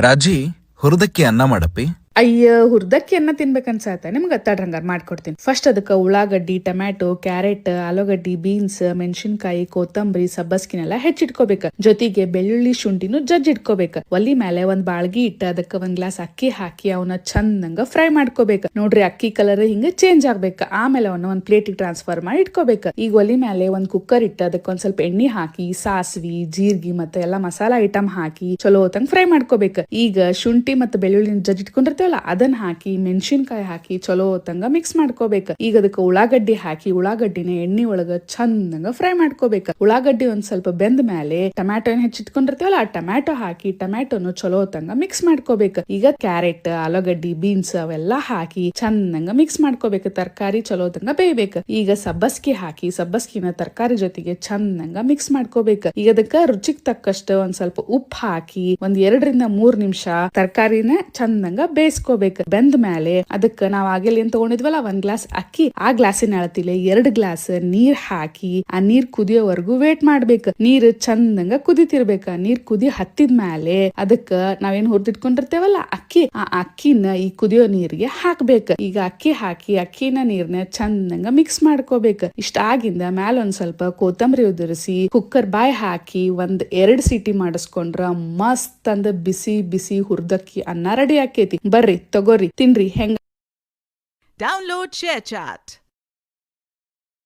ರಾಜಿ ಹುರಿದಕ್ಕಿ ಅನ್ನ ಮಾಡಪ್ಪಿ. ಅಯ್ಯ ಹುರ್ದಕ್ಕಿ ಅನ್ನ ತಿನ್ಬೇಕನ್ಸತ್ತ ನಿಮ್ಗೆ ಅತ್ತಾಡ್ರಿ ಹಂಗಾರ ಮಾಡ್ಕೊಡ್ತೀನಿ. ಫಸ್ಟ್ ಅದಕ್ಕೆ ಉಳ್ಳಾಗಡ್ಡಿ, ಟೊಮ್ಯಾಟೊ, ಕ್ಯಾರೆಟ್, ಆಲೂಗಡ್ಡಿ, ಬೀನ್ಸ್, ಮೆಣಸಿನ್ಕಾಯಿ, ಕೊತ್ತಂಬರಿ, ಸಬ್ಬಸ್ಕಿನೆಲ್ಲ ಹೆಚ್ಚಿಟ್ಕೋಬೇಕು. ಜೊತೆಗೆ ಬೆಳ್ಳುಳ್ಳಿ, ಶುಂಠಿನೂ ಇಟ್ಕೋಬೇಕು. ಒಲಿ ಮೇಲೆ ಒಂದ್ ಬಾಳ್ಗಿ ಇಟ್ಟು ಅದಕ್ಕೆ ಒಂದ್ ಗ್ಲಾಸ್ ಅಕ್ಕಿ ಹಾಕಿ ಅವನ್ನ ಚಂದಂಗ ಫ್ರೈ ಮಾಡ್ಕೋಬೇಕು. ನೋಡ್ರಿ ಅಕ್ಕಿ ಕಲರ್ ಹಿಂಗ ಚೇಂಜ್ ಆಗ್ಬೇಕು. ಆಮೇಲೆ ಅವನ್ನ ಒಂದ್ ಪ್ಲೇಟಿಗೆ ಟ್ರಾನ್ಸ್ಫರ್ ಮಾಡಿ ಇಟ್ಕೋಬೇಕು. ಈಗ ಒಲಿ ಮೇಲೆ ಒಂದ್ ಕುಕ್ಕರ್ ಇಟ್ಟು ಅದಕ್ಕೆ ಒಂದ್ ಸ್ವಲ್ಪ ಎಣ್ಣೆ ಹಾಕಿ ಸಾಸ್ವಿ, ಜೀರ್ಗಿ ಮತ್ತೆ ಎಲ್ಲಾ ಮಸಾಲಾ ಐಟಮ್ ಹಾಕಿ ಚಲೋ ಹೊತ್ತಂಗ್ ಫ್ರೈ ಮಾಡ್ಕೋಬೇಕು. ಈಗ ಶುಂಠಿ ಮತ್ತೆ ಬೆಳ್ಳುಳ್ಳಿ ಜಜ್ಜಿಟ್ಕೊಂಡಿರ್ತೇವಲ್ಲ ಅದನ್ನ ಹಾಕಿ ಮೆಣಸಿನ್ಕಾಯಿ ಹಾಕಿ ಚಲೋ ಹೊತ್ತಂಗ ಮಿಕ್ಸ್ ಮಾಡ್ಕೋಬೇಕು. ಈಗ ಅದಕ್ಕೆ ಉಳ್ಳಾಗಡ್ಡಿ ಹಾಕಿ ಉಳ್ಳಾಗಡ್ಡಿನ ಎಣ್ಣೆ ಒಳಗ ಚಂದಂಗ ಫ್ರೈ ಮಾಡ್ಕೋಬೇಕು. ಉಳ್ಳಾಗಡ್ಡಿ ಒಂದ್ ಸ್ವಲ್ಪ ಬೆಂದ ಮೇಲೆ ಟೊಮ್ಯಾಟೊ ಏನ್ ಹೆಚ್ಚಿಟ್ಕೊಂಡಿರ್ತೇವಲ್ಲ ಆ ಟೊಮ್ಯಾಟೊ ಹಾಕಿ ಟೊಮ್ಯಾಟೊನು ಚಲೋ ಹೊತ್ತಂಗ ಮಿಕ್ಸ್ ಮಾಡ್ಕೋಬೇಕು. ಈಗ ಕ್ಯಾರೆಟ್, ಆಲೂಗಡ್ಡಿ, ಬೀನ್ಸ್ ಅವೆಲ್ಲಾ ಹಾಕಿ ಚಂದಂಗ ಮಿಕ್ಸ್ ಮಾಡ್ಕೋಬೇಕು. ತರಕಾರಿ ಚಲೋ ಹೊತ್ತಂಗ ಬೇಯಬೇಕು. ಈಗ ಸಬ್ಬಸ್ಗಿ ಹಾಕಿ ಸಬ್ಬಸ್ಗಿನ ತರಕಾರಿ ಜೊತೆಗೆ ಚಂದಂಗ ಮಿಕ್ಸ್ ಮಾಡ್ಕೋಬೇಕು. ಈಗ ಅದಕ್ಕ ರುಚಿಗೆ ತಕ್ಕಷ್ಟು ಒಂದ್ ಸ್ವಲ್ಪ ಉಪ್ಪು ಹಾಕಿ ಒಂದ್ 2-3 ನಿಮಿಷ ತರಕಾರಿನ ಚಂದಂಗ ಬೇಯಿಸ್ಕೋಬೇಕು. ಬೆಂದ ಮೇಲೆ ಅದಕ್ಕೆ ನಾವ್ ಆಗಲಿ ಏನ್ ತಗೊಂಡಿದ್ವಲ್ಲ ಒಂದ್ ಗ್ಲಾಸ್ ಅಕ್ಕಿ, ಆ ಗ್ಲಾಸಿನ ಅಳತಿಲೆ 2 ಗ್ಲಾಸ್ ನೀರ್ ಹಾಕಿ ಆ ನೀರ್ ಕುದಿಯೋವರೆಗೂ ವೇಟ್ ಮಾಡ್ಬೇಕು. ನೀರ್ ಚಂದಂಗ ಕುದಿತಿರ್ಬೇಕ. ನೀರ್ ಕುದಿ ಹತ್ತಿದ ಮೇಲೆ ಅದಕ್ಕ ನಾವೇನ್ ಹುರಿದಿಟ್ಕೊಂಡಿರ್ತೇವಲ್ಲ ಅಕ್ಕಿ, ಆ ಅಕ್ಕಿನ ಈ ಕುದಿಯೋ ನೀರಿಗೆ ಹಾಕ್ಬೇಕು. ಈಗ ಅಕ್ಕಿ ಹಾಕಿ ಅಕ್ಕಿನ ನೀರ್ನ ಚಂದಂಗ ಮಿಕ್ಸ್ ಮಾಡ್ಕೋಬೇಕು. ಇಷ್ಟ ಆಗಿಂದ ಮ್ಯಾಲ ಒಂದ್ ಸ್ವಲ್ಪ ಕೊತ್ತಂಬರಿ ಉದುರಿಸಿ ಕುಕ್ಕರ್ ಬಾಯ್ ಹಾಕಿ 1-2 ಸೀಟಿ ಮಾಡಿಸ್ಕೊಂಡ್ರ ಮಸ್ತ್ ಅಂದ ಬಿಸಿ ಬಿಸಿ ಹುರ್ದಕ್ಕಿ ಅನ್ನ ರೆಡಿ ಆಕೇತಿ. ಬರ್ರಿ ತಗೋರಿ ತಿನ್ರಿ ಹೆಂಗ. Download ShareChat.